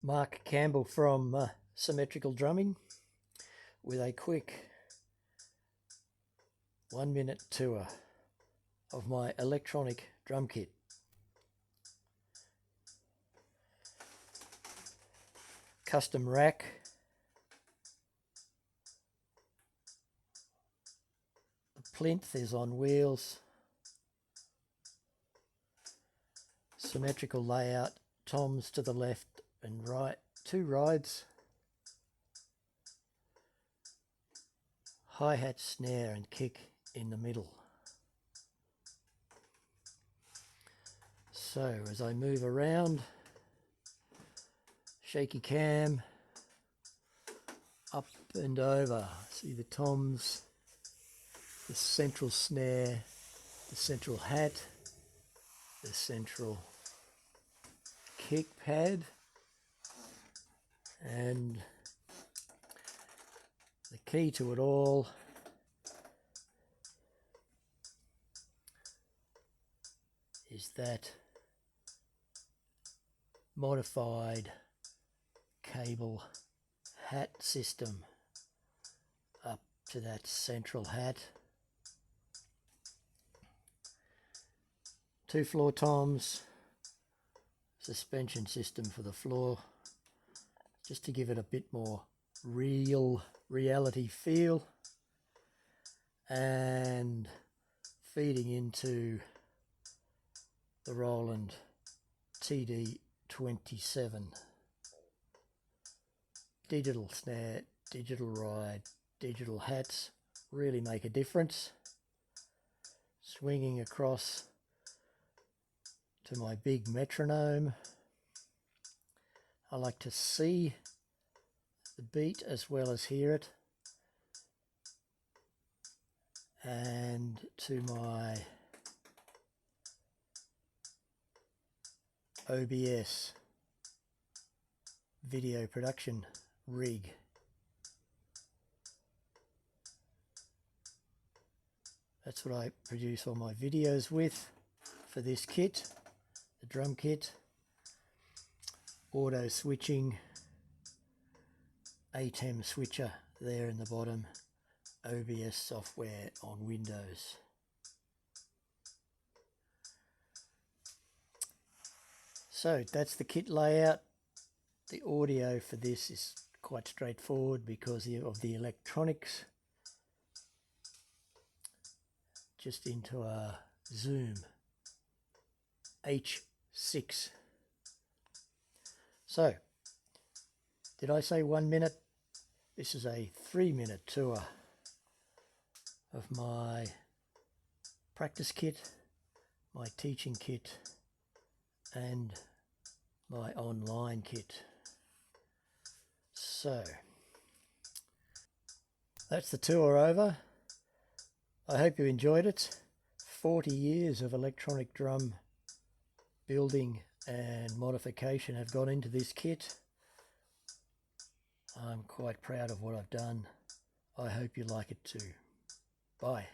Mark Campbell from Symmetrical Drumming with a quick 1-minute tour of my electronic drum kit. Custom rack, the plinth is on wheels, symmetrical layout, toms to the left and right, 2 rides, hi-hat, snare and kick in the middle. So as I move around, shaky cam, up and over, see the toms, the central snare, the central hat, the central kick pad, and the key to it all is that modified cable hat system up to that central hat. 2 floor toms, suspension system for the floor, just to give it a bit more reality feel, and feeding into the Roland TD27. Digital snare, digital ride, digital hats really make a difference. Swinging across to my big metronome. I like to see the beat as well as hear it. And to my OBS video production rig. That's what I produce all my videos with for this kit, the drum kit. Auto switching, ATEM switcher there in the bottom, OBS software on Windows. So that's the kit layout. The audio for this is quite straightforward because of the electronics. Just into a Zoom H6. So, did I say 1 minute? This is a 3-minute tour of my practice kit, my teaching kit, and my online kit. So, that's the tour over. I hope you enjoyed it. 40 years of electronic drum building and modification have gone into this kit. I'm quite proud of what I've done. I hope you like it too. Bye.